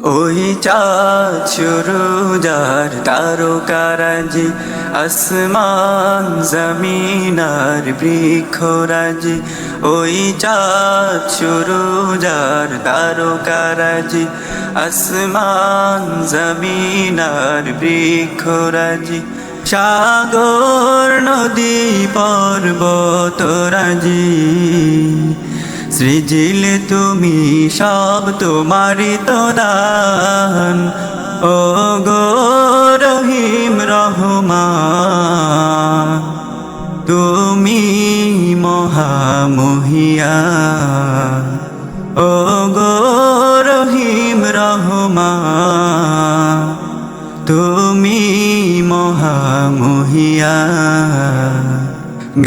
ওই চাঁদ সুরুজার তারকারাজি, আসমান জমিনার বৃক্ষরাজি। ওই চাঁদ সুরুজার তারকারাজি, আসমান জমিনার বৃক্ষরাজি। সাগর নদী পর্বতরাজি, সৃজিলে তুমি সব তোমারি তো দান। ও গো রহিম রহমান, তুমি মহামহিয়ান। ও গো রহিম রহমান, তুমি মহামহিয়ান।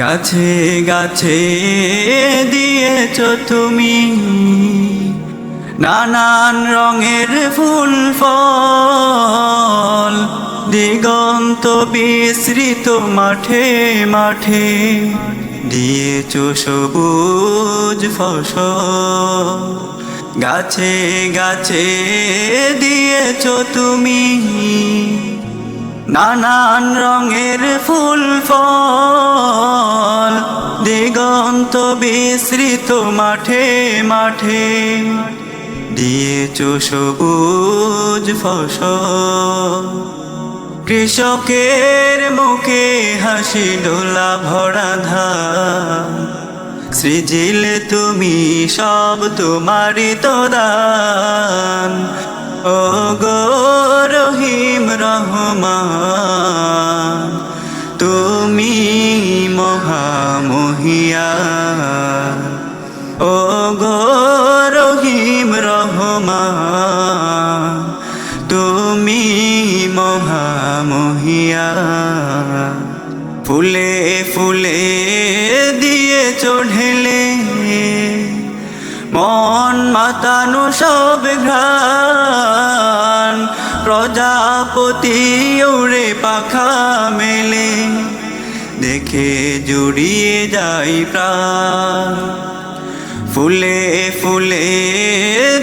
গাছে গাছে দিয়েছ তুমি নানান রঙের ফুল ফল, দিগন্ত বিস্তৃত মাঠে মাঠে দিয়েছ সবুজ ফসল। গাছে গাছে দিয়েছ তুমি নানান রঙের ফুল ফল, দিগন্ত বিস্তৃত মাঠে মাঠে দিয়েছ সবুজ ফসল। কৃষকের মুখে হাসি ডোলা ভরা ধান, সৃজিলে তুমি সব তোমারি তো দান। ও গো রহিম রহমান, তুমি মহামহিয়ান। ও গো রহিম রহমান, তুমি মহামহিয়ান। ফুলে ফুলে দিয়েছ ঢেলে মন মাতানো সব ঘ্রাণ, প্রজাপতি উড়ে পাখা মেলে দেখে জুড়িয়ে যাই প্রাণ। ফুলে ফুলে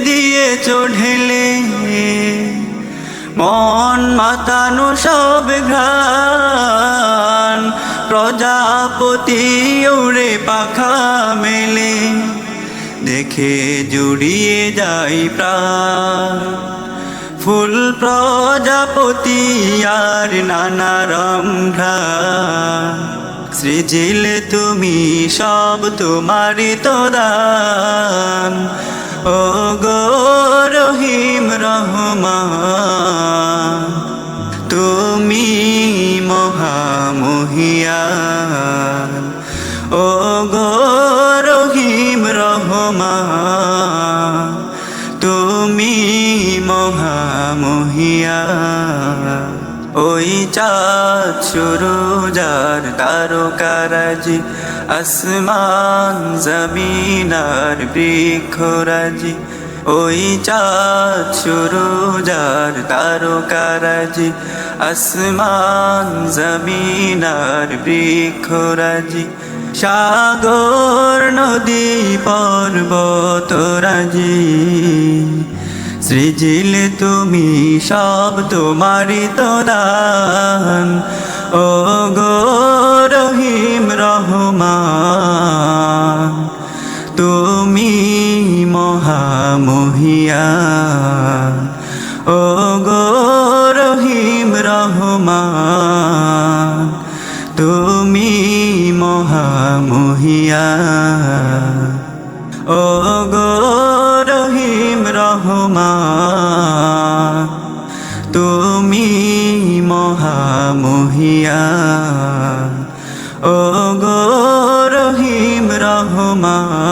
দিয়েছ ঢেলে মন মাতানো সব ঘ্রাণ, প্রজাপতি উড়ে পাখা মেলে দেখে জুড়িয়ে যাই প্রাণ। ফুল প্রজাপতি আর নানা রঙ, সৃজিলে তুমি সব তোমারি তো দান। ও গো রহিম রহমান, তুমি মহামহিয়ান। ও গো রহিম রহমান, তুমি মহামহিয়ান। ওই চাঁদ সুরুজার তারকারাজি, আসমান জমিনার বৃক্ষরাজি। ওই চাঁদ সুরুজার তারকারাজি, আসমান জমিনার বৃক্ষরাজি। সাগর নদী পর্বতরাজি, সৃজিলে তুমি সব তোমারি তো দান। ও গো রহিম রহমান, তুমি মহামহিয়ান। ও গো রহিম রহমান, তুমি মহামহিয়ান। ও গো রহিম রহমান, তুমি মহামহিয়ান। ও গো রহিম রহমান।